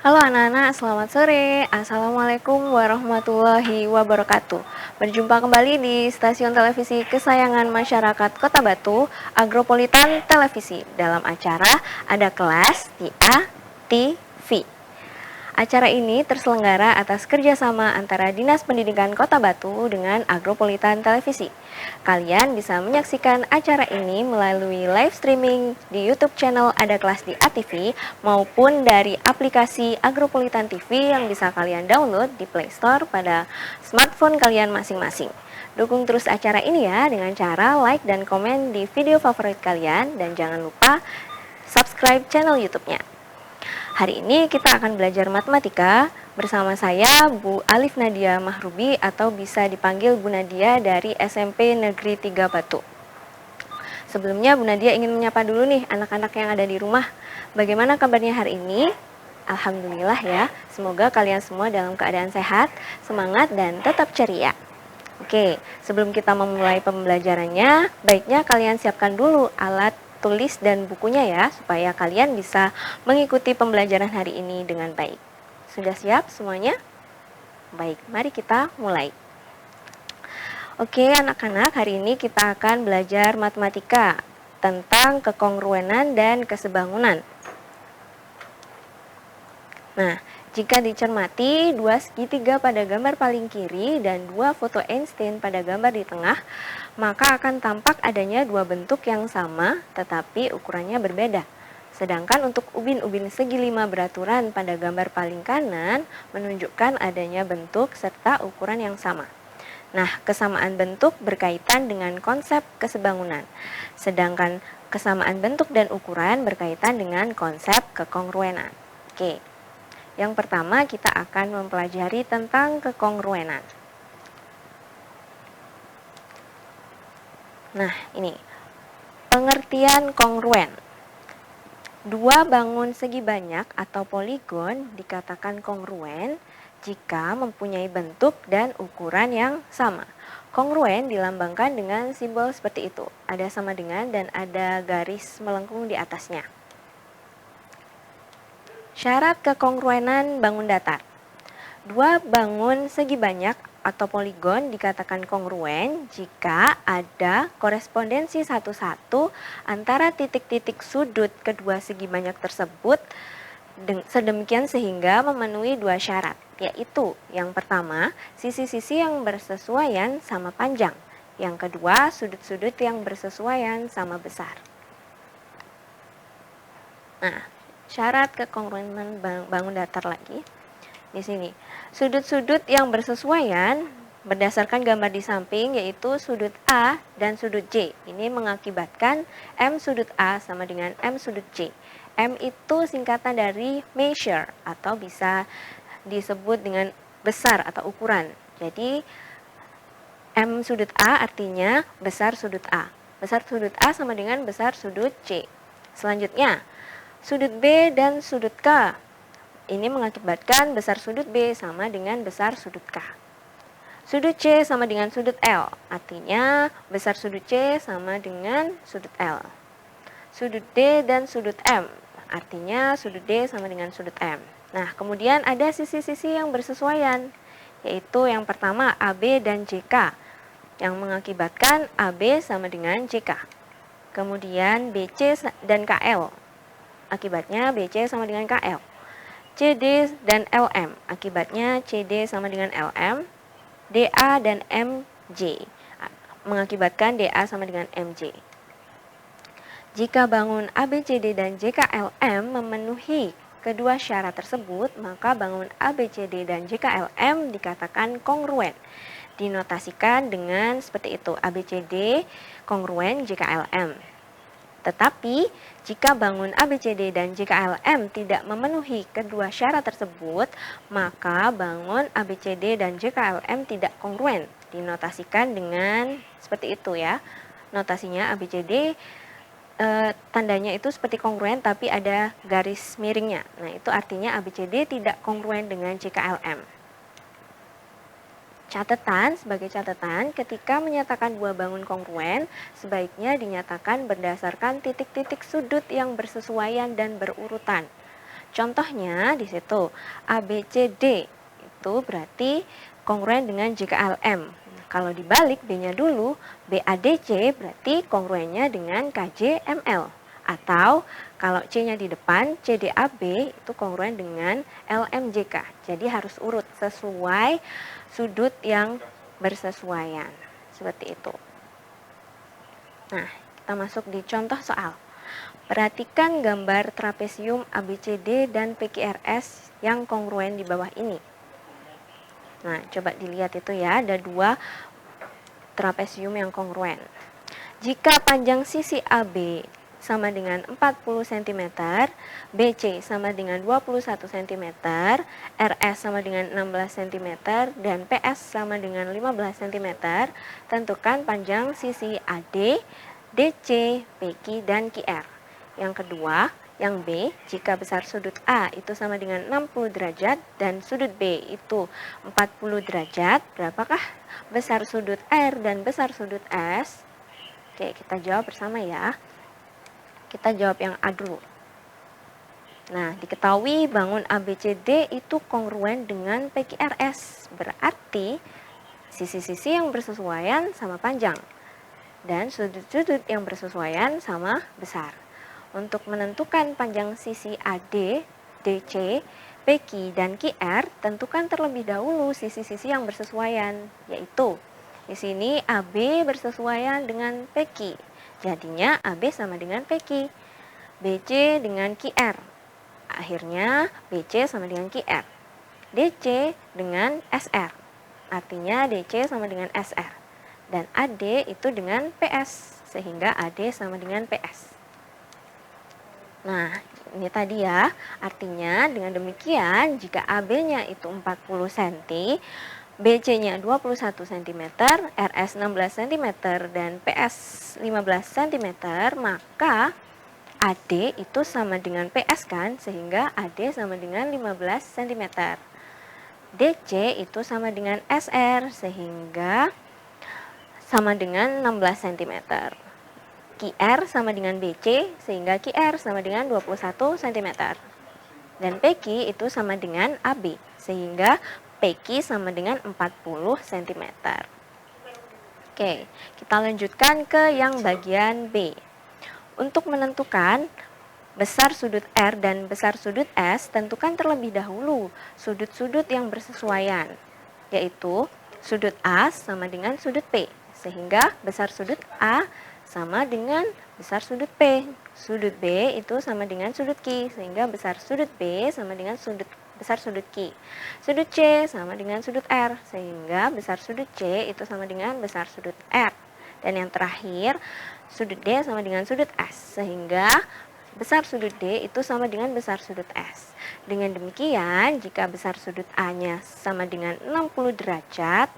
Halo anak-anak, selamat sore. Assalamualaikum warahmatullahi wabarakatuh. Berjumpa kembali di stasiun televisi kesayangan masyarakat Kota Batu, Agropolitan Televisi, dalam acara Ada Kelas di ATV. Acara ini terselenggara atas kerjasama antara Dinas Pendidikan Kota Batu dengan Agropolitan Televisi. Kalian bisa menyaksikan acara ini melalui live streaming di YouTube channel Ada Kelas di ATV maupun dari aplikasi Agropolitan TV yang bisa kalian download di Play Store pada smartphone kalian masing-masing. Dukung terus acara ini ya dengan cara like dan komen di video favorit kalian dan jangan lupa subscribe channel YouTube-nya. Hari ini kita akan belajar matematika bersama saya Bu Alif Nadia Mahrubi atau bisa dipanggil Bu Nadia dari SMP Negeri 3 Batu. Sebelumnya Bu Nadia ingin menyapa dulu nih anak-anak yang ada di rumah. Bagaimana kabarnya hari ini? Alhamdulillah ya, semoga kalian semua dalam keadaan sehat, semangat dan tetap ceria. Oke, sebelum kita memulai pembelajarannya, baiknya kalian siapkan dulu alat tulis dan bukunya ya, supaya kalian bisa mengikuti pembelajaran hari ini dengan baik. Sudah siap semuanya? Baik, mari kita mulai. Oke anak-anak, hari ini kita akan belajar matematika tentang kekongruenan dan kesebangunan. Nah, jika dicermati, dua segitiga pada gambar paling kiri dan dua foto Einstein pada gambar di tengah, maka akan tampak adanya dua bentuk yang sama tetapi ukurannya berbeda. Sedangkan untuk ubin-ubin segi 5 beraturan pada gambar paling kanan menunjukkan adanya bentuk serta ukuran yang sama. Nah, kesamaan bentuk berkaitan dengan konsep kesebangunan. Sedangkan kesamaan bentuk dan ukuran berkaitan dengan konsep kekongruenan. Oke. Yang pertama kita akan mempelajari tentang kekongruenan. Nah, ini pengertian kongruen. Dua bangun segi banyak atau poligon dikatakan kongruen jika mempunyai bentuk dan ukuran yang sama. Kongruen dilambangkan dengan simbol seperti itu. Ada sama dengan dan ada garis melengkung di atasnya. Syarat kekongruenan bangun datar. Dua bangun segi banyak atau poligon dikatakan kongruen jika ada korespondensi satu-satu antara titik-titik sudut kedua segi banyak tersebut sedemikian sehingga memenuhi dua syarat, yaitu yang pertama, sisi-sisi yang bersesuaian sama panjang. Yang kedua, sudut-sudut yang bersesuaian sama besar. Nah, syarat kekongruenan bangun datar lagi. Di sini, sudut-sudut yang bersesuaian berdasarkan gambar di samping yaitu sudut A dan sudut J. Ini mengakibatkan M sudut A sama dengan M sudut J. M itu singkatan dari measure atau bisa disebut dengan besar atau ukuran. Jadi M sudut A artinya besar sudut A. Besar sudut A sama dengan besar sudut C. Selanjutnya, sudut B dan sudut K. Ini mengakibatkan besar sudut B sama dengan besar sudut K. Sudut C sama dengan sudut L, artinya besar sudut C sama dengan sudut L. Sudut D dan sudut M, artinya sudut D sama dengan sudut M. Nah, kemudian ada sisi-sisi yang bersesuaian, yaitu yang pertama AB dan JK, yang mengakibatkan AB sama dengan JK. Kemudian BC dan KL, akibatnya BC sama dengan KL. CD dan LM, akibatnya CD sama dengan LM. DA dan MJ, mengakibatkan DA sama dengan MJ. Jika bangun ABCD dan JKLM memenuhi kedua syarat tersebut, maka bangun ABCD dan JKLM dikatakan kongruen. Dinotasikan dengan seperti itu, ABCD kongruen JKLM. Tetapi, jika bangun ABCD dan JKLM tidak memenuhi kedua syarat tersebut, maka bangun ABCD dan JKLM tidak kongruen. Dinotasikan dengan seperti itu ya. Notasinya ABCD, tandanya itu seperti kongruen tapi ada garis miringnya. Nah, itu artinya ABCD tidak kongruen dengan JKLM. Catatan, sebagai catatan, ketika menyatakan dua bangun kongruen, sebaiknya dinyatakan berdasarkan titik-titik sudut yang bersesuaian dan berurutan. Contohnya di situ ABCD itu berarti kongruen dengan JKLM. Kalau dibalik B-nya dulu, BADC berarti kongruennya dengan KJML. Atau kalau C-nya di depan, CDAB itu kongruen dengan LMJK. Jadi harus urut sesuai sudut yang bersesuaian. Seperti itu. Nah, kita masuk di contoh soal. Perhatikan gambar trapesium ABCD dan PQRS yang kongruen di bawah ini. Nah, coba dilihat itu ya, ada dua trapesium yang kongruen. Jika panjang sisi AB sama dengan 40 cm, BC sama dengan 21 cm, RS sama dengan 16 cm, dan PS sama dengan 15 cm, tentukan panjang sisi AD, DC, PQ, dan QR. Yang kedua, yang B, jika besar sudut A itu sama dengan 60 derajat dan sudut B itu 40 derajat, berapakah besar sudut R dan besar sudut S? Oke, kita jawab bersama ya. Kita jawab yang A dulu. Nah, diketahui bangun ABCD itu kongruen dengan PQRS, berarti sisi-sisi yang bersesuaian sama panjang dan sudut-sudut yang bersesuaian sama besar. Untuk menentukan panjang sisi AD, DC, PQ, dan QR, tentukan terlebih dahulu sisi-sisi yang bersesuaian, yaitu di sini AB bersesuaian dengan PQ. Jadinya AB sama dengan PQ. BC dengan QR. Akhirnya BC sama dengan QR. DC dengan SR. Artinya DC sama dengan SR. Dan AD itu dengan PS, sehingga AD sama dengan PS. Nah, ini tadi ya, artinya dengan demikian jika AB-nya itu 40 cm, BC-nya 21 cm, RS 16 cm, dan PS 15 cm, maka AD itu sama dengan PS kan, sehingga AD sama dengan 15 cm. DC itu sama dengan SR, sehingga sama dengan 16 cm. QR sama dengan BC, sehingga QR sama dengan 21 cm. Dan PQ itu sama dengan AB, sehingga PQ sama dengan 40 cm. Oke, kita lanjutkan ke yang bagian B. Untuk menentukan besar sudut R dan besar sudut S, tentukan terlebih dahulu sudut-sudut yang bersesuaian, yaitu sudut A sama dengan sudut P, sehingga besar sudut A sama dengan besar sudut P. Sudut B itu sama dengan sudut Q, sehingga besar sudut B sama dengan besar sudut Q. Sudut C sama dengan sudut R, sehingga besar sudut C itu sama dengan besar sudut R. Dan yang terakhir, sudut D sama dengan sudut S, sehingga besar sudut D itu sama dengan besar sudut S. Dengan demikian, jika besar sudut A-nya sama dengan 60 derajat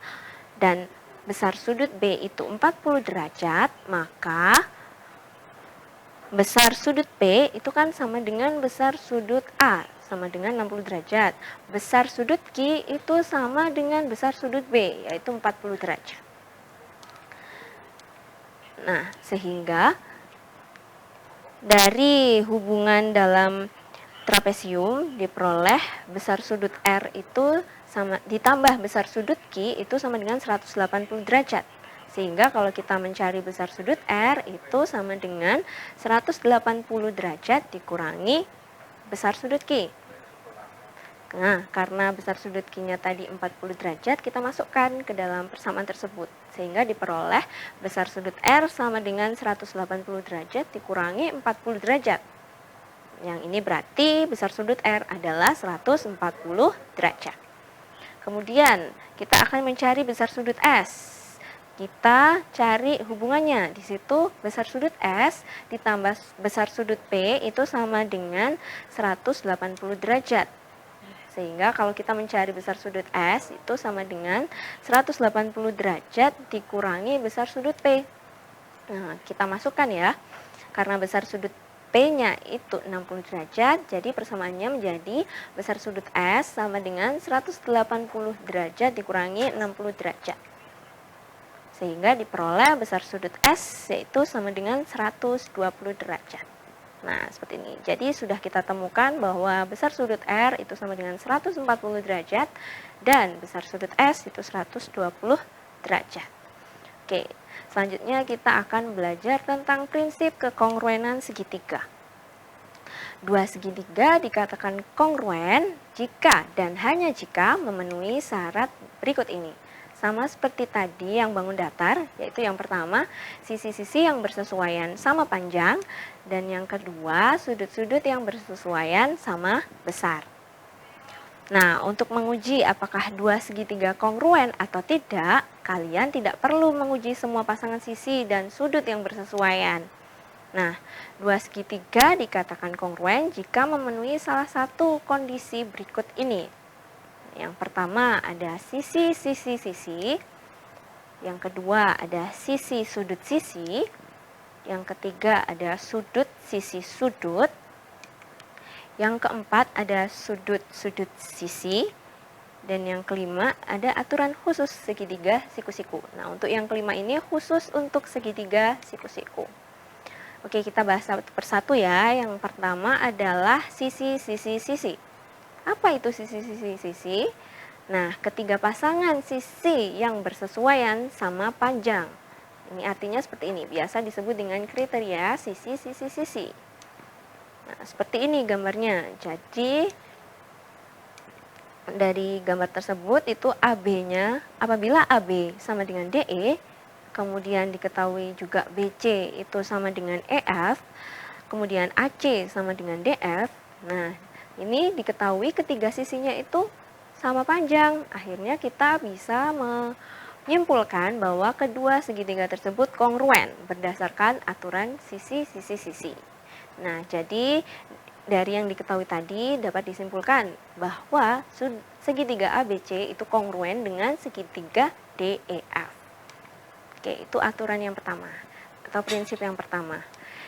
dan besar sudut B itu 40 derajat, maka besar sudut P itu kan sama dengan besar sudut A, sama dengan 60 derajat. Besar sudut Q itu sama dengan besar sudut B, yaitu 40 derajat. Nah, sehingga dari hubungan dalam trapesium diperoleh besar sudut R itu sama ditambah besar sudut Q itu sama dengan 180 derajat. Sehingga kalau kita mencari besar sudut R itu sama dengan 180 derajat dikurangi besar sudut Q. Nah, karena besar sudut Q-nya tadi 40 derajat, kita masukkan ke dalam persamaan tersebut. Sehingga diperoleh besar sudut R sama dengan 180 derajat dikurangi 40 derajat. Yang ini berarti besar sudut R adalah 140 derajat. Kemudian kita akan mencari besar sudut S. Kita cari hubungannya. Di situ besar sudut S ditambah besar sudut P itu sama dengan 180 derajat. Sehingga kalau kita mencari besar sudut S itu sama dengan 180 derajat dikurangi besar sudut P. Nah, kita masukkan ya. Karena besar sudut P-nya itu 60 derajat, jadi persamaannya menjadi besar sudut S sama dengan 180 derajat dikurangi 60 derajat. Sehingga diperoleh besar sudut S yaitu sama dengan 120 derajat. Nah, seperti ini. Jadi sudah kita temukan bahwa besar sudut R itu sama dengan 140 derajat dan besar sudut S itu 120 derajat. Oke, selanjutnya kita akan belajar tentang prinsip kekongruenan segitiga. Dua segitiga dikatakan kongruen jika dan hanya jika memenuhi syarat berikut ini. Sama seperti tadi yang bangun datar, yaitu yang pertama, sisi-sisi yang bersesuaian sama panjang, dan yang kedua, sudut-sudut yang bersesuaian sama besar. Nah, untuk menguji apakah dua segitiga kongruen atau tidak, kalian tidak perlu menguji semua pasangan sisi dan sudut yang bersesuaian. Nah, dua segitiga dikatakan kongruen jika memenuhi salah satu kondisi berikut ini. Yang pertama ada sisi-sisi-sisi, yang kedua ada sisi sudut sisi, yang ketiga ada sudut sisi sudut, yang keempat ada sudut-sudut sisi, dan yang kelima ada aturan khusus segitiga siku-siku. Nah, untuk yang kelima ini khusus untuk segitiga siku-siku. Oke, kita bahas satu persatu ya. Yang pertama adalah sisi-sisi-sisi. Apa itu sisi-sisi-sisi? Nah, ketiga pasangan sisi yang bersesuaian sama panjang. Ini artinya seperti ini, biasa disebut dengan kriteria sisi-sisi-sisi. Nah, seperti ini gambarnya. Jadi, dari gambar tersebut itu AB-nya, apabila AB sama dengan DE, kemudian diketahui juga BC itu sama dengan EF, kemudian AC sama dengan DF. Nah, ini diketahui ketiga sisinya itu sama panjang. Akhirnya kita bisa menyimpulkan bahwa kedua segitiga tersebut kongruen berdasarkan aturan sisi-sisi-sisi. Nah, jadi dari yang diketahui tadi dapat disimpulkan bahwa segitiga ABC itu kongruen dengan segitiga DEF. Oke, itu aturan yang pertama atau prinsip yang pertama.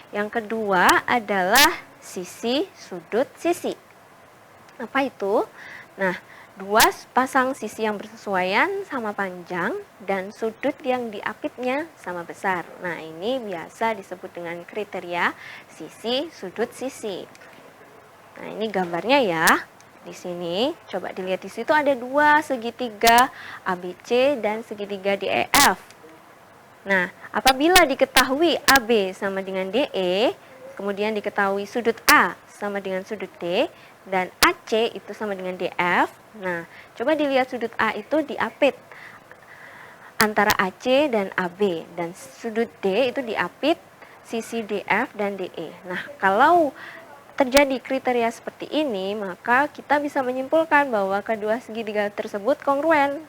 Yang kedua adalah sisi sudut sisi. Apa itu? Nah, dua pasang sisi yang bersesuaian sama panjang dan sudut yang diapitnya sama besar. Nah, ini biasa disebut dengan kriteria sisi sudut sisi. Nah, ini gambarnya ya. Di sini, coba dilihat di situ ada dua segitiga ABC dan segitiga DEF. Nah, apabila diketahui AB sama dengan DE, kemudian diketahui sudut A sama dengan sudut D, dan AC itu sama dengan DF. Nah, coba dilihat sudut A itu diapit antara AC dan AB, dan sudut D itu diapit sisi DF dan DE. Nah, kalau terjadi kriteria seperti ini, maka kita bisa menyimpulkan bahwa kedua segitiga tersebut kongruen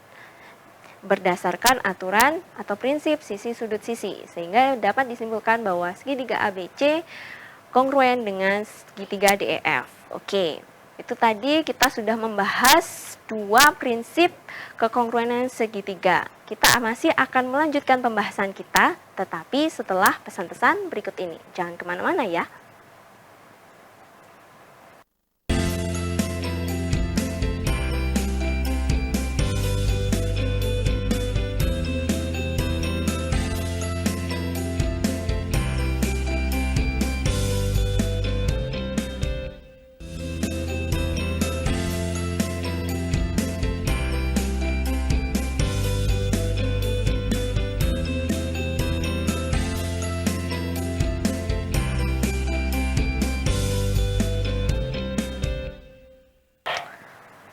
berdasarkan aturan atau prinsip sisi sudut sisi, sehingga dapat disimpulkan bahwa segitiga ABC kongruen dengan segitiga DEF. Oke, itu tadi kita sudah membahas dua prinsip kekongruenan segitiga. Kita masih akan melanjutkan pembahasan kita, tetapi setelah pesan-pesan berikut ini. Jangan kemana-mana ya.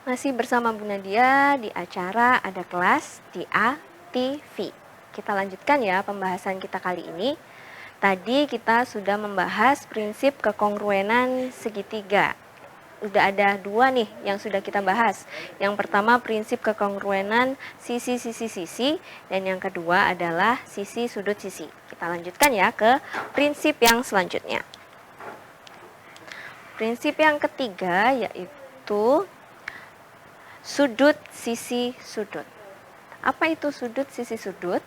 Masih bersama Bu Nadia di acara Ada Kelas di ATV. Kita lanjutkan ya pembahasan kita kali ini. Tadi kita sudah membahas prinsip kekongruenan segitiga. Udah ada dua nih yang sudah kita bahas. Yang pertama prinsip kekongruenan sisi-sisi-sisi, dan yang kedua adalah sisi sudut sisi. Kita lanjutkan ya ke prinsip yang selanjutnya. Prinsip yang ketiga yaitu sudut sisi sudut. Apa itu sudut sisi sudut?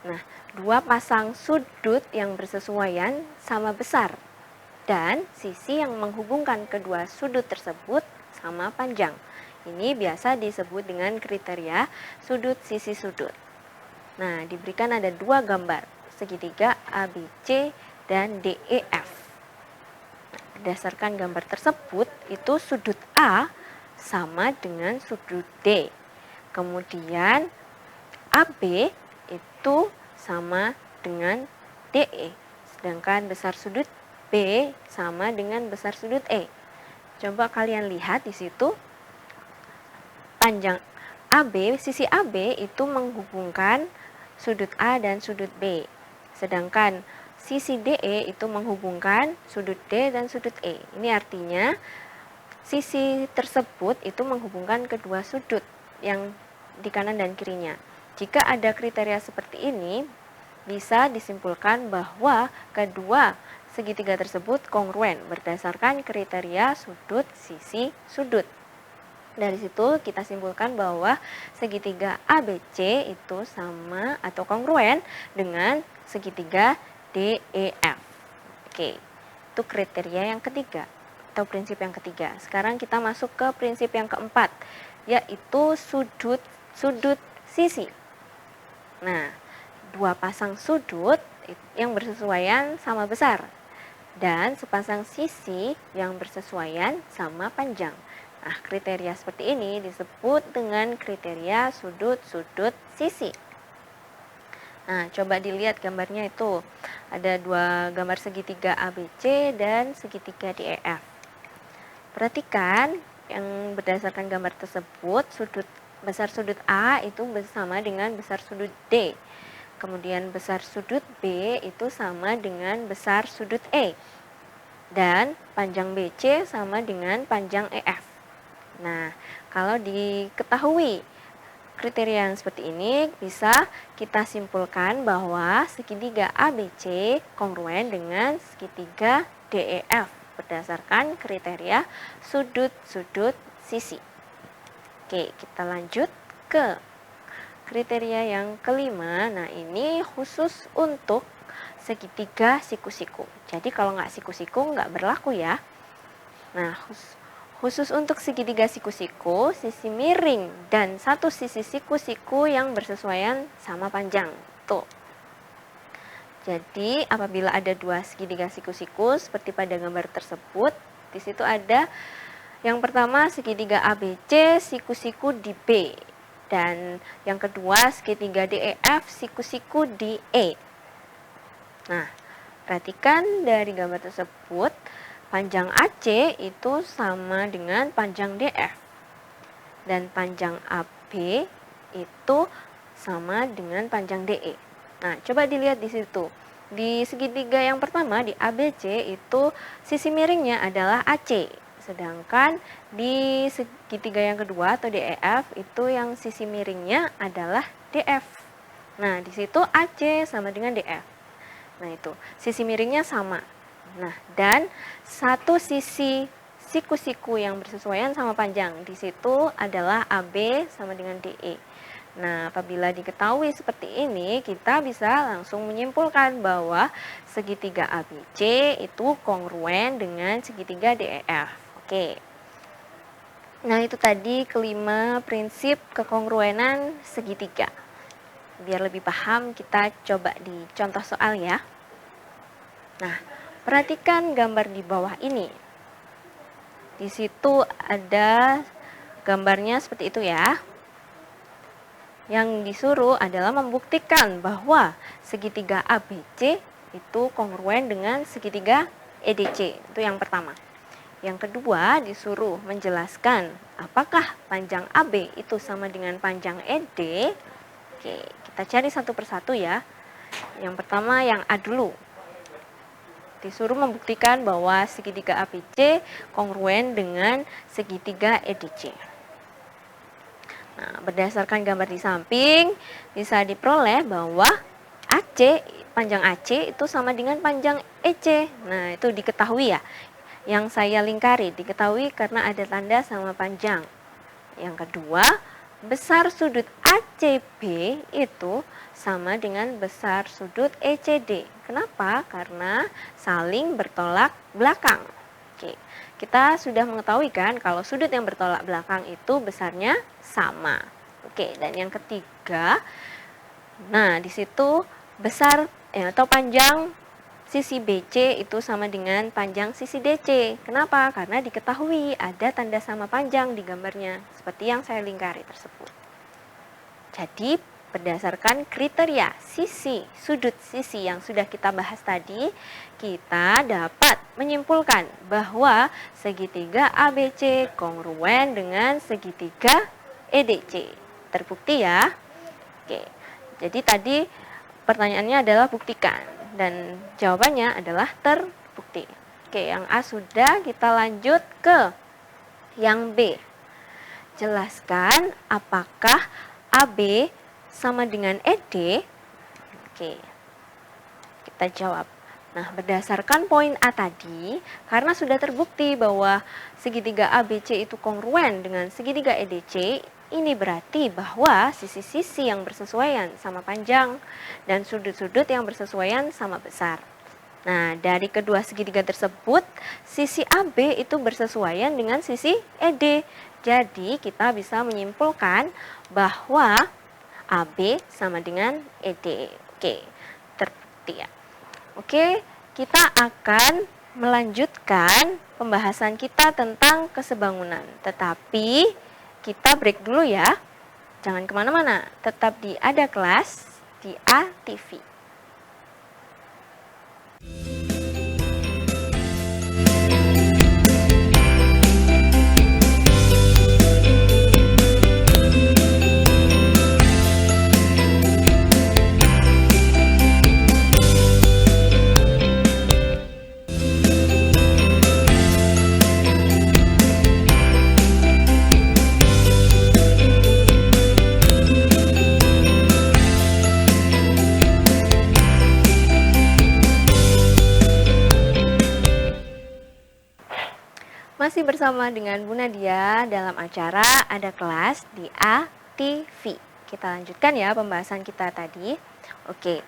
Nah, dua pasang sudut yang bersesuaian sama besar dan sisi yang menghubungkan kedua sudut tersebut sama panjang. Ini biasa disebut dengan kriteria sudut sisi sudut. Nah, diberikan ada dua gambar, segitiga ABC dan DEF. berdasarkan gambar tersebut itu sudut A sama dengan sudut D. Kemudian AB itu sama dengan DE. Sedangkan besar sudut B sama dengan besar sudut E. Coba kalian lihat di situ. Panjang AB, sisi AB itu menghubungkan sudut A dan sudut B. Sedangkan sisi DE itu menghubungkan sudut D dan sudut E. Ini artinya sisi tersebut itu menghubungkan kedua sudut yang di kanan dan kirinya. Jika ada kriteria seperti ini, bisa disimpulkan bahwa kedua segitiga tersebut kongruen berdasarkan kriteria sudut sisi sudut. Dari situ kita simpulkan bahwa segitiga ABC itu sama atau kongruen dengan segitiga DEF. Oke, itu kriteria yang ketiga atau prinsip yang ketiga. Sekarang kita masuk ke prinsip yang keempat, yaitu sudut sisi. Nah, dua pasang sudut yang bersesuaian sama besar dan sepasang sisi yang bersesuaian sama panjang. Nah, kriteria seperti ini disebut dengan kriteria sudut-sudut sisi. Nah, coba dilihat gambarnya itu. Ada dua gambar segitiga ABC dan segitiga DEF. Perhatikan yang berdasarkan gambar tersebut, besar sudut A itu sama dengan besar sudut D. Kemudian besar sudut B itu sama dengan besar sudut E. Dan panjang BC sama dengan panjang EF. Nah, kalau diketahui kriteria yang seperti ini, bisa kita simpulkan bahwa segitiga ABC kongruen dengan segitiga DEF berdasarkan kriteria sudut-sudut sisi. Oke, kita lanjut ke kriteria yang kelima. Nah, ini khusus untuk segitiga siku-siku. Jadi kalau nggak siku-siku nggak berlaku ya. Nah, khusus untuk segitiga siku-siku, sisi miring dan satu sisi siku-siku yang bersesuaian sama panjang. Tuh. Jadi apabila ada dua segitiga siku-siku seperti pada gambar tersebut, di situ ada yang pertama segitiga ABC siku-siku di B, dan yang kedua segitiga DEF siku-siku di E. Nah, perhatikan dari gambar tersebut, panjang AC itu sama dengan panjang DF dan panjang AB itu sama dengan panjang DE. Nah, coba dilihat di situ. Di segitiga yang pertama di ABC itu sisi miringnya adalah AC. Sedangkan di segitiga yang kedua atau DEF itu yang sisi miringnya adalah DF. Nah, di situ AC sama dengan DF. Nah, itu sisi miringnya sama. Nah, dan satu sisi siku-siku yang bersesuaian sama panjang. Di situ adalah AB sama dengan DE. Nah, apabila diketahui seperti ini, kita bisa langsung menyimpulkan bahwa segitiga ABC itu kongruen dengan segitiga DEF. Oke. Nah, itu tadi kelima prinsip kekongruenan segitiga. Biar lebih paham, kita coba di contoh soal ya. Nah, perhatikan gambar di bawah ini. Di situ ada gambarnya seperti itu ya. Yang disuruh adalah membuktikan bahwa segitiga ABC itu kongruen dengan segitiga EDC. Itu yang pertama. Yang kedua disuruh menjelaskan apakah panjang AB itu sama dengan panjang ED. Oke, kita cari satu persatu ya. Yang pertama yang A dulu. Disuruh membuktikan bahwa segitiga ABC kongruen dengan segitiga EDC. Nah, berdasarkan gambar di samping, bisa diperoleh bahwa panjang AC itu sama dengan panjang EC. Nah, itu diketahui ya. Yang saya lingkari, diketahui karena ada tanda sama panjang. Yang kedua, besar sudut ACB itu sama dengan besar sudut ECD. Kenapa? Karena saling bertolak belakang. Oke. Kita sudah mengetahui kan kalau sudut yang bertolak belakang itu besarnya sama. Oke, dan yang ketiga, nah di situ besar atau panjang sisi BC itu sama dengan panjang sisi DC. Kenapa? Karena diketahui ada tanda sama panjang di gambarnya, seperti yang saya lingkari tersebut. Jadi, berdasarkan kriteria sudut sisi yang sudah kita bahas tadi, kita dapat menyimpulkan bahwa segitiga ABC kongruen dengan segitiga EDC. Terbukti ya? Oke. Jadi tadi pertanyaannya adalah buktikan dan jawabannya adalah terbukti. Oke, yang A sudah, kita lanjut ke yang B. Jelaskan apakah AB sama dengan ED? Oke, kita jawab. Nah, berdasarkan poin A tadi, karena sudah terbukti bahwa segitiga ABC itu kongruen dengan segitiga EDC, ini berarti bahwa sisi-sisi yang bersesuaian sama panjang dan sudut-sudut yang bersesuaian sama besar. Nah, dari kedua segitiga tersebut, sisi AB itu bersesuaian dengan sisi ED. Jadi, kita bisa menyimpulkan bahwa AB sama dengan ED. Oke, terbukti ya. Oke, kita akan melanjutkan pembahasan kita tentang kesebangunan. Tetapi, kita break dulu ya. Jangan kemana-mana, tetap di Ada Kelas di ATV. Masih bersama dengan Bu Nadia dalam acara Ada Kelas di ATV. Kita lanjutkan ya pembahasan kita tadi. Oke,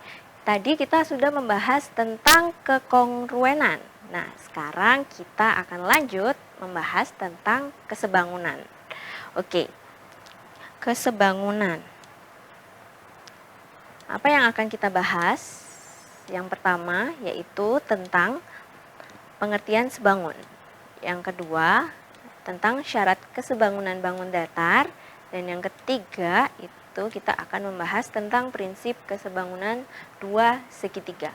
tadi kita sudah membahas tentang kekongruenan. Nah, sekarang kita akan lanjut membahas tentang kesebangunan. Oke, kesebangunan. Apa yang akan kita bahas? Yang pertama yaitu tentang pengertian sebangun. Yang kedua, tentang syarat kesebangunan bangun datar. Dan yang ketiga, itu kita akan membahas tentang prinsip kesebangunan dua segitiga.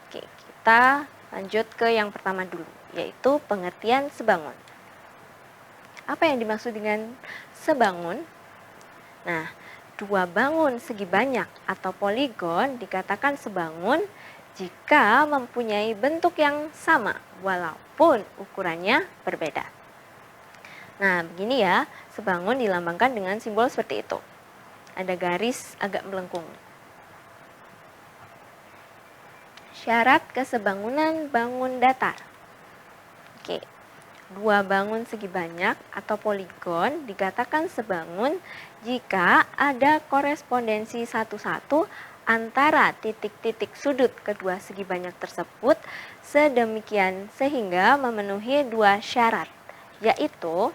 Oke, kita lanjut ke yang pertama dulu, yaitu pengertian sebangun. Apa yang dimaksud dengan sebangun? Nah, dua bangun segi banyak atau poligon dikatakan sebangun jika mempunyai bentuk yang sama walaupun ukurannya berbeda. Nah, begini ya, sebangun dilambangkan dengan simbol seperti itu. Ada garis agak melengkung. Syarat kesebangunan bangun datar. Oke, dua bangun segi banyak atau poligon dikatakan sebangun jika ada korespondensi satu-satu antara titik-titik sudut kedua segi banyak tersebut sedemikian sehingga memenuhi dua syarat, yaitu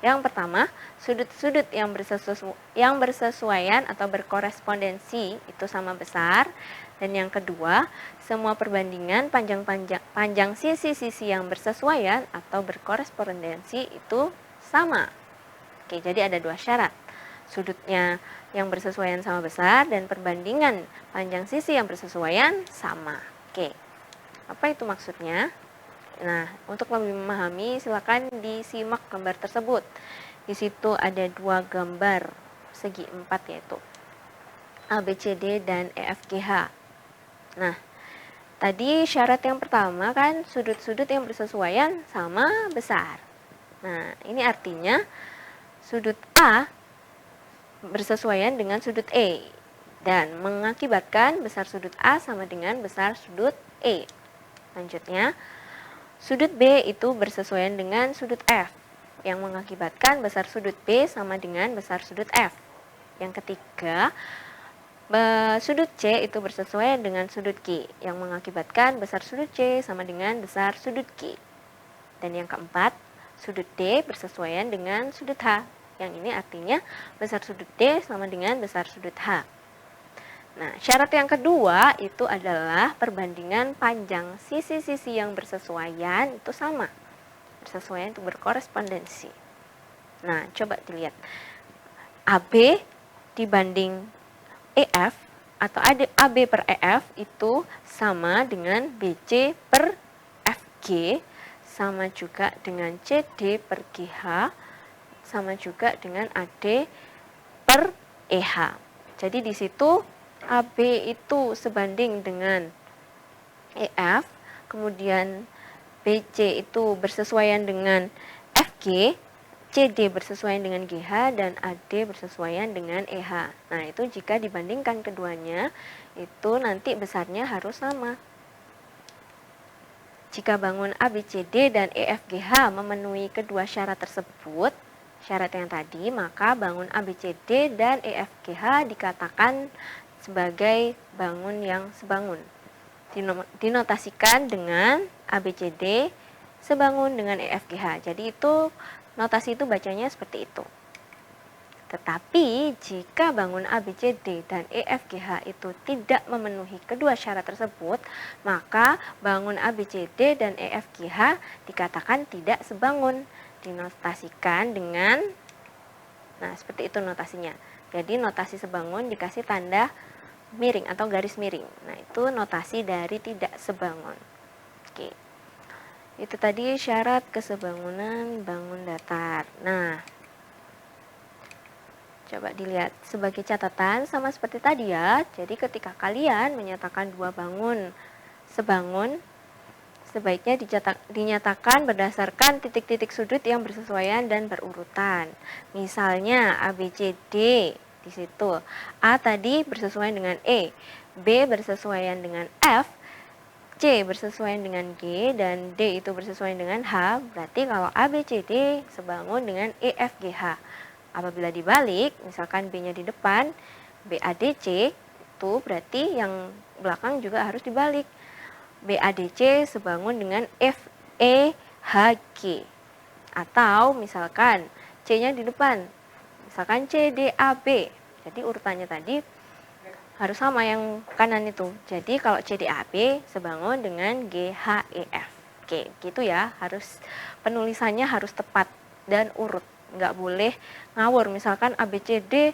yang pertama, sudut-sudut yang bersesuaian atau berkorespondensi itu sama besar, dan yang kedua, semua perbandingan panjang sisi-sisi yang bersesuaian atau berkorespondensi itu sama. Oke, jadi ada dua syarat. Sudutnya yang bersesuaian sama besar dan perbandingan panjang sisi yang bersesuaian sama. Oke, apa itu maksudnya? Nah, untuk lebih memahami silakan disimak gambar tersebut. Di situ ada dua gambar segi 4 yaitu ABCD dan EFGH. Nah, tadi syarat yang pertama kan sudut-sudut yang bersesuaian sama besar. Nah, ini artinya sudut A bersesuaian dengan sudut E dan mengakibatkan besar sudut A sama dengan besar sudut E. Lanjutnya, sudut B itu bersesuaian dengan sudut F yang mengakibatkan besar sudut B sama dengan besar sudut F. Yang ketiga, sudut C itu bersesuaian dengan sudut G yang mengakibatkan besar sudut C sama dengan besar sudut G. Dan yang keempat, sudut D bersesuaian dengan sudut H. Yang ini artinya besar sudut D sama dengan besar sudut H. Nah, syarat yang kedua itu adalah perbandingan panjang sisi-sisi yang bersesuaian itu sama. Bersesuaian itu berkorespondensi. Nah, coba dilihat. AB dibanding EF atau AB per EF itu sama dengan BC per FG, sama juga dengan CD per GH, sama juga dengan AD per EH. Jadi di situ AB itu sebanding dengan EF, kemudian BC itu bersesuaian dengan FG, CD bersesuaian dengan GH, dan AD bersesuaian dengan EH. Nah, itu jika dibandingkan keduanya, itu nanti besarnya harus sama. Jika bangun ABCD dan EFGH memenuhi kedua syarat tersebut, syarat yang tadi, maka bangun ABCD dan EFGH dikatakan sebagai bangun yang sebangun. Dinotasikan dengan ABCD sebangun dengan EFGH. Jadi itu notasi itu bacanya seperti itu. Tetapi jika bangun ABCD dan EFGH itu tidak memenuhi kedua syarat tersebut, maka bangun ABCD dan EFGH dikatakan tidak sebangun. Dinotasikan dengan, nah seperti itu notasinya. Jadi notasi sebangun dikasih tanda miring atau garis miring. Nah, itu notasi dari tidak sebangun. Oke. Itu tadi syarat kesebangunan bangun datar. Nah, coba dilihat sebagai catatan sama seperti tadi ya. Jadi ketika kalian menyatakan dua bangun sebangun, sebaiknya dinyatakan berdasarkan titik-titik sudut yang bersesuaian dan berurutan. Misalnya ABCD. Di situ A tadi bersesuaian dengan E, B bersesuaian dengan F, C bersesuaian dengan G, dan D itu bersesuaian dengan H. Berarti kalau A, B, C, D sebangun dengan E, F, G, H. Apabila dibalik, misalkan B-nya di depan, B, A, D, C, itu berarti yang belakang juga harus dibalik. B, A, D, C sebangun dengan F, E, H, G. Atau misalkan C-nya di depan, misalkan C, D, A, B. Jadi urutannya tadi harus sama yang kanan itu. Jadi kalau C, D, A, B sebangun dengan G, H, E, F. Oke, gitu ya. Harus penulisannya harus tepat dan urut. Nggak boleh ngawur. Misalkan A, B, C, D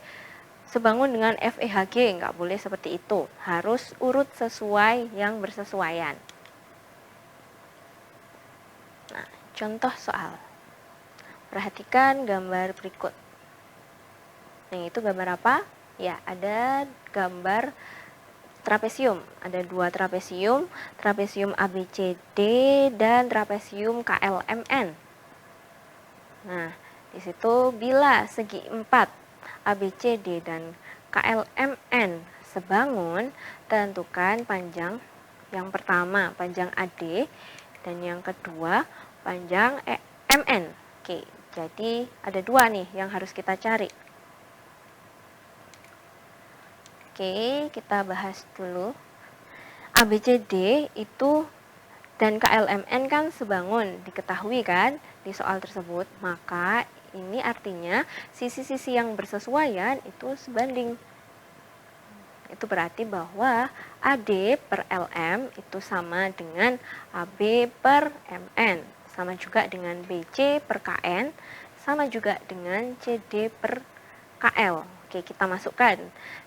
sebangun dengan F, E, H, G. Nggak boleh seperti itu. Harus urut sesuai yang bersesuaian. Nah, contoh soal. Perhatikan gambar berikut. Nah, itu gambar apa? Ya, ada gambar trapesium. Ada dua trapesium, trapesium ABCD dan trapesium KLMN. Nah, di situ bila segi 4 ABCD dan KLMN sebangun, tentukan panjang yang pertama panjang AD dan yang kedua panjang MN. Oke, jadi ada dua nih yang harus kita cari. Oke, kita bahas dulu. ABCD itu dan KLMN kan sebangun, diketahui kan di soal tersebut. Maka ini artinya sisi-sisi yang bersesuaian itu sebanding. Itu berarti bahwa AD per LM itu sama dengan AB per MN. Sama juga dengan BC per KN, sama juga dengan CD per KL. Oke, kita masukkan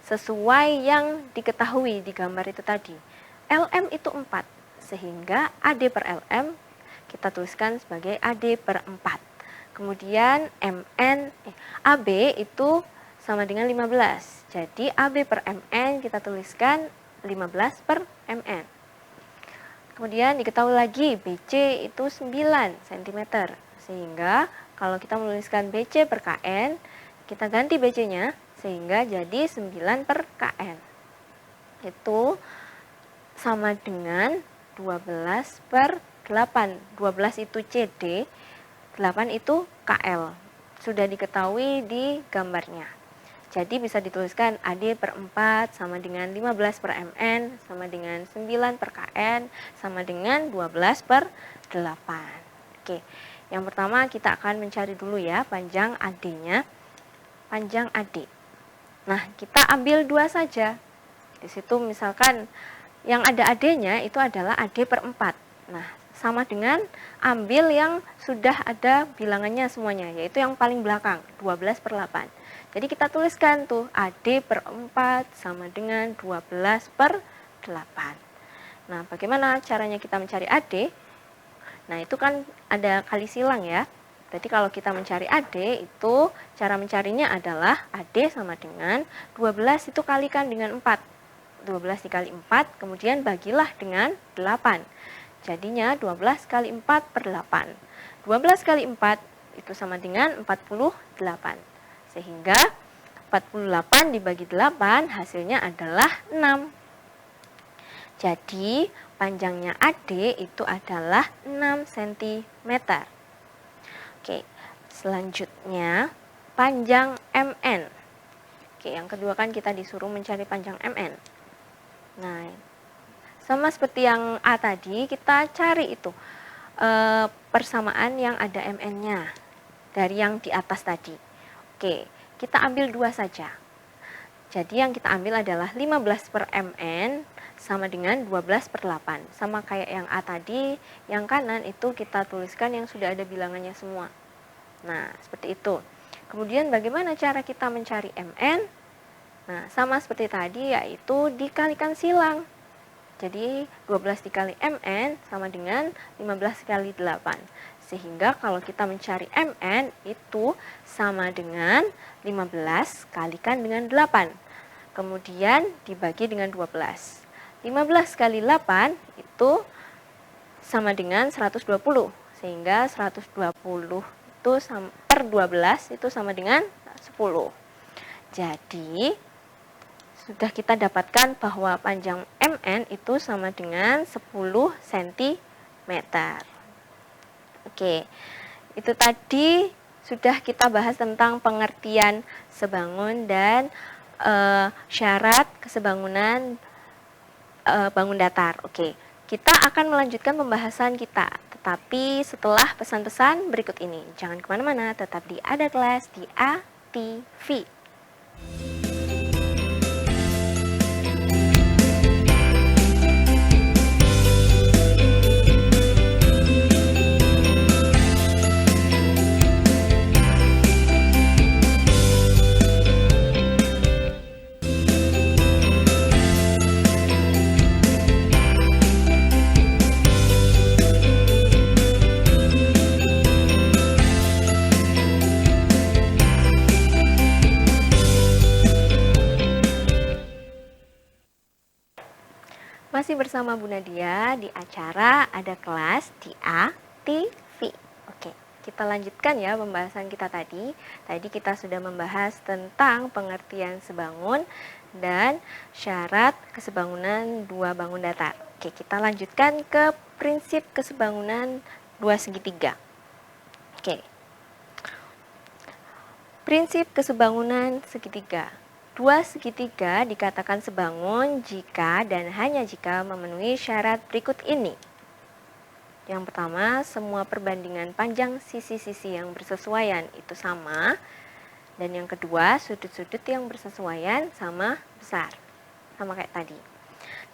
sesuai yang diketahui di gambar itu tadi. LM itu 4, sehingga AD per LM kita tuliskan sebagai AD per 4. Kemudian AB itu sama dengan 15. Jadi AB per MN kita tuliskan 15 per MN. Kemudian diketahui lagi BC itu 9 cm. Sehingga kalau kita menuliskan BC per KN, kita ganti BC-nya sehingga jadi 9 per KN. Itu sama dengan 12 per 8. 12 itu CD, 8 itu KL. Sudah diketahui di gambarnya. Jadi bisa dituliskan AD per 4 sama dengan 15 per MN sama dengan 9 per KN sama dengan 12 per 8. Oke, yang pertama kita akan mencari dulu ya panjang AD-nya. Panjang AD. Nah, kita ambil 2 saja. Di situ misalkan yang ada AD-nya itu adalah AD per 4. Nah, sama dengan ambil yang sudah ada bilangannya semuanya, yaitu yang paling belakang, 12 per 8. Jadi kita tuliskan tuh AD per 4 sama dengan 12 per 8. Nah, bagaimana caranya kita mencari AD? Nah, itu kan ada kali silang ya. Berarti kalau kita mencari AD itu cara mencarinya adalah AD sama dengan 12 itu kalikan dengan 4. 12 dikali 4, kemudian bagilah dengan 8. Jadinya 12 kali 4 per 8. 12 kali 4 itu sama dengan 48. Sehingga 48 dibagi 8 hasilnya adalah 6. Jadi panjangnya AD itu adalah 6 cm. Oke, selanjutnya panjang MN. Oke, yang kedua kan kita disuruh mencari panjang MN. Nah, sama seperti yang A tadi, kita cari itu persamaan yang ada MN-nya dari yang di atas tadi. Oke, kita ambil 2 saja. Jadi yang kita ambil adalah 15 per MN sama dengan 12 per 8. Sama kayak yang A tadi, yang kanan itu kita tuliskan yang sudah ada bilangannya semua. Nah, seperti itu. Kemudian bagaimana cara kita mencari MN? Nah, sama seperti tadi, yaitu dikalikan silang. Jadi 12 dikali MN sama dengan 15 kali 8. Sehingga kalau kita mencari MN itu sama dengan 15 kalikan dengan 8. Kemudian dibagi dengan 12. 15 kali 8 itu sama dengan 120. Sehingga 120 itu per 12 itu sama dengan 10. Jadi sudah kita dapatkan bahwa panjang MN itu sama dengan 10 cm. Oke, itu tadi sudah kita bahas tentang pengertian sebangun dan syarat kesebangunan bangun datar. Oke, kita akan melanjutkan pembahasan kita, tetapi setelah pesan-pesan berikut ini. Jangan kemana-mana, tetap di Ada Kelas di ATV. Masih bersama Bu Nadia di acara Ada Kelas di ATV. Oke, kita lanjutkan ya pembahasan kita tadi. Tadi kita sudah membahas tentang pengertian sebangun dan syarat kesebangunan dua bangun datar. Oke, kita lanjutkan ke prinsip kesebangunan dua segitiga. Oke. Prinsip kesebangunan segitiga. Dua segitiga dikatakan sebangun jika dan hanya jika memenuhi syarat berikut ini. Yang pertama, semua perbandingan panjang sisi-sisi yang bersesuaian itu sama. Dan yang kedua, sudut-sudut yang bersesuaian sama besar. Sama kayak tadi.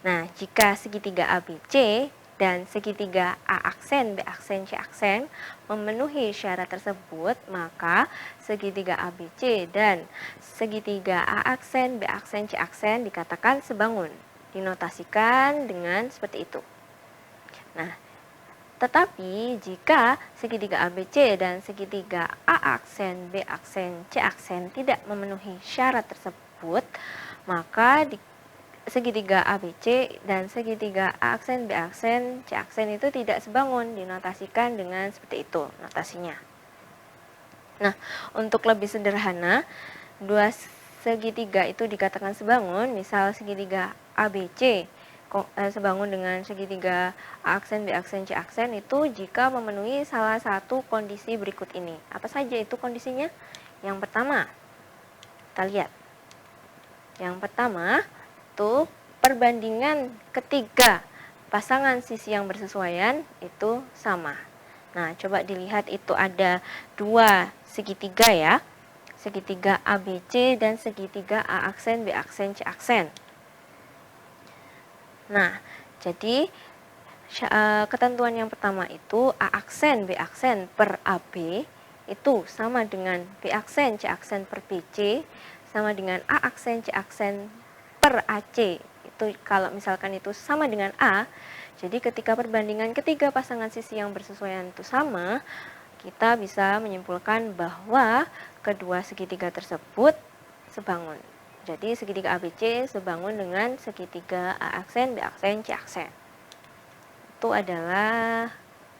Nah, jika segitiga ABC dan segitiga A aksen, B aksen, C aksen memenuhi syarat tersebut, maka segitiga ABC dan segitiga A aksen, B aksen, C aksen dikatakan sebangun. Dinotasikan dengan seperti itu. Nah, tetapi jika segitiga ABC dan segitiga A aksen, B aksen, C aksen tidak memenuhi syarat tersebut, maka segitiga ABC dan segitiga A aksen, B aksen, C aksen itu tidak sebangun, dinotasikan dengan seperti itu notasinya. Nah, untuk lebih sederhana, dua segitiga itu dikatakan sebangun, misal segitiga ABC sebangun dengan segitiga A aksen, B aksen, C aksen itu jika memenuhi salah satu kondisi berikut ini. Apa saja itu kondisinya? Yang pertama, kita lihat. Yang pertama, itu perbandingan ketiga pasangan sisi yang bersesuaian itu sama. Nah, coba dilihat itu ada dua segitiga ya. Segitiga ABC dan segitiga A aksen, B aksen, C aksen. Nah, jadi ketentuan yang pertama itu A aksen B aksen per AB itu sama dengan B aksen C aksen per BC sama dengan A aksen C aksen per AC. Itu kalau misalkan itu sama dengan A, jadi ketika perbandingan ketiga pasangan sisi yang bersesuaian itu sama, kita bisa menyimpulkan bahwa kedua segitiga tersebut sebangun. Jadi segitiga ABC sebangun dengan segitiga A aksen, B aksen, C aksen. Itu adalah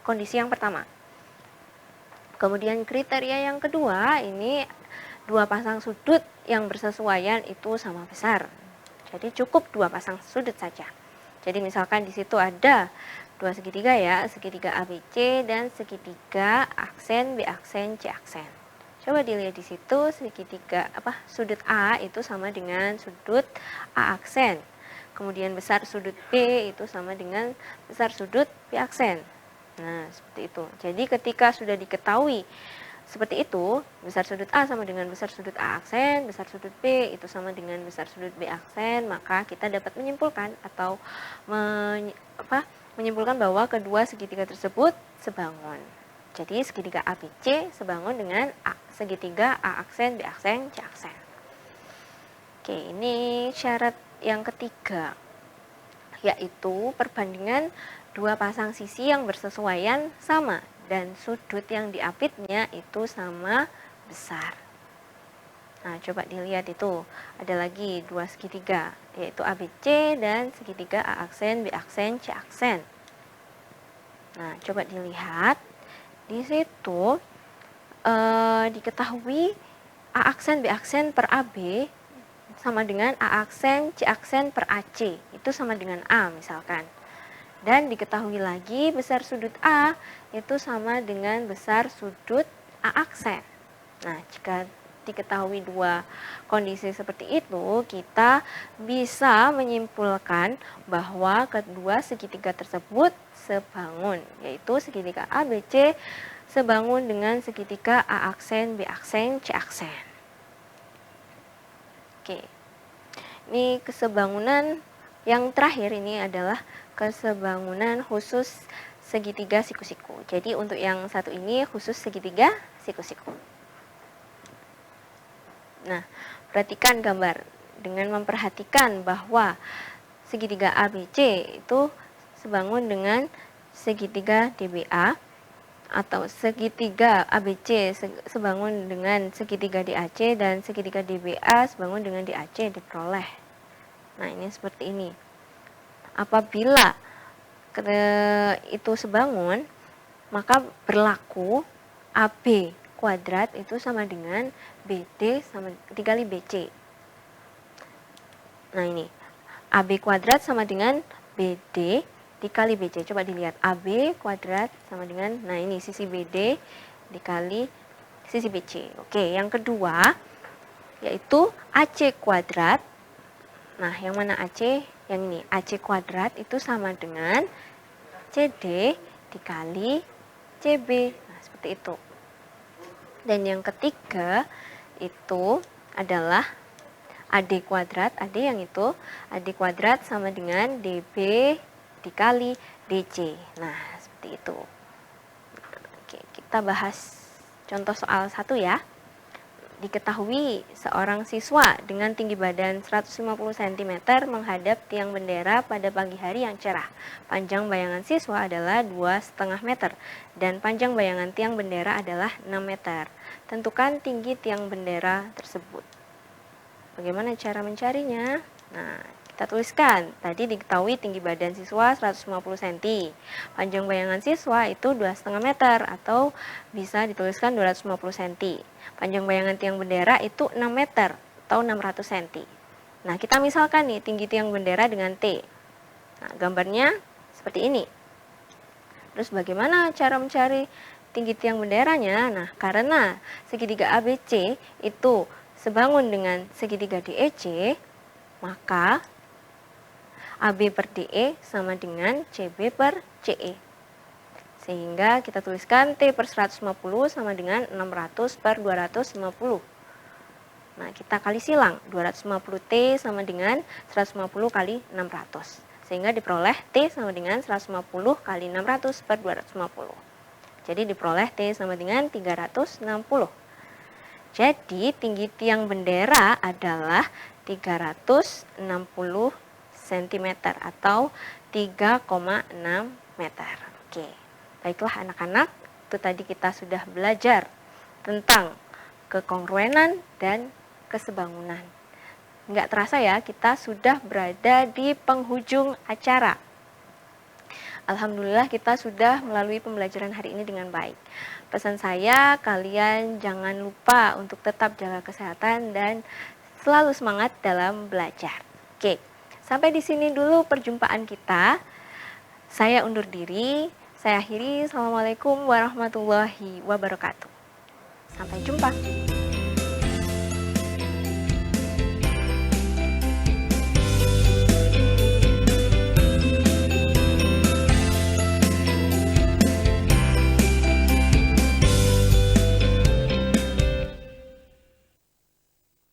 kondisi yang pertama. Kemudian kriteria yang kedua, ini dua pasang sudut yang bersesuaian itu sama besar. Jadi cukup dua pasang sudut saja. Jadi misalkan di situ ada dua segitiga ya, segitiga ABC dan segitiga aksen B aksen C aksen. Coba dilihat di situ segitiga sudut A itu sama dengan sudut A aksen. Kemudian besar sudut B itu sama dengan besar sudut B aksen. Nah, seperti itu. Jadi ketika sudah diketahui seperti itu, besar sudut A sama dengan besar sudut A aksen, besar sudut B itu sama dengan besar sudut B aksen, maka kita dapat menyimpulkan atau menyimpulkan bahwa kedua segitiga tersebut sebangun. Jadi segitiga ABC sebangun dengan segitiga A aksen, B aksen, C aksen. Oke, ini syarat yang ketiga, yaitu perbandingan dua pasang sisi yang bersesuaian sama dan sudut yang diapitnya itu sama besar. Nah, coba dilihat itu, ada lagi dua segitiga, yaitu ABC dan segitiga A aksen, B aksen, C aksen. Nah, coba dilihat, di situ diketahui A aksen, B aksen per AB sama dengan A aksen, C aksen per AC, itu sama dengan A misalkan. Dan diketahui lagi besar sudut A itu sama dengan besar sudut A aksen. Nah, jika diketahui dua kondisi seperti itu, kita bisa menyimpulkan bahwa kedua segitiga tersebut sebangun, yaitu segitiga ABC sebangun dengan segitiga A aksen, B aksen, C aksen. Oke, ini kesebangunan yang terakhir ini adalah kesebangunan khusus segitiga siku-siku. Jadi untuk yang satu ini khusus segitiga siku-siku. Nah, perhatikan gambar dengan memperhatikan bahwa segitiga ABC itu sebangun dengan segitiga DBA atau segitiga ABC sebangun dengan segitiga DAC dan segitiga DBA sebangun dengan DAC diperoleh. Nah, ini seperti ini. Apabila itu sebangun, maka berlaku AB kuadrat itu sama dengan BD sama dikali BC. Nah, ini AB kuadrat sama dengan BD dikali BC. Coba dilihat, AB kuadrat sama dengan, nah ini sisi BD dikali sisi BC. Oke, yang kedua yaitu AC kuadrat. Nah, yang mana AC? Yang ini, AC kuadrat itu sama dengan CD dikali CB. Nah, seperti itu. Dan yang ketiga itu adalah AD kuadrat. AD yang itu, AD kuadrat sama dengan DB dikali DC. Nah, seperti itu. Oke, kita bahas contoh soal 1 ya. Diketahui seorang siswa dengan tinggi badan 150 cm menghadap tiang bendera pada pagi hari yang cerah. Panjang bayangan siswa adalah 2,5 meter dan panjang bayangan tiang bendera adalah 6 meter. Tentukan tinggi tiang bendera tersebut. Bagaimana cara mencarinya? Nah, kita tuliskan, tadi diketahui tinggi badan siswa 150 cm. Panjang bayangan siswa itu 2,5 meter atau bisa dituliskan 250 cm. Panjang bayangan tiang bendera itu 6 meter atau 600 cm. Nah, kita misalkan nih tinggi tiang bendera dengan T. Nah, gambarnya seperti ini. Terus bagaimana cara mencari tinggi tiang benderanya? Nah, karena segitiga ABC itu sebangun dengan segitiga DEC, maka AB per DE sama dengan CB per CE. Sehingga kita tuliskan T per 150 sama dengan 600 per 250. Nah, kita kali silang. 250T sama dengan 150 kali 600. Sehingga diperoleh T sama dengan 150 kali 600 per 250. Jadi diperoleh T sama dengan 360. Jadi tinggi tiang bendera adalah 360 cm atau 3,6 meter. Oke, baiklah anak-anak, itu tadi kita sudah belajar tentang kekongruenan dan kesebangunan. Nggak terasa ya, kita sudah berada di penghujung acara. Alhamdulillah kita sudah melalui pembelajaran hari ini dengan baik. Pesan saya, kalian jangan lupa untuk tetap jaga kesehatan dan selalu semangat dalam belajar. Oke, sampai di sini dulu perjumpaan kita. Saya undur diri, saya akhiri. Assalamualaikum warahmatullahi wabarakatuh. Sampai jumpa.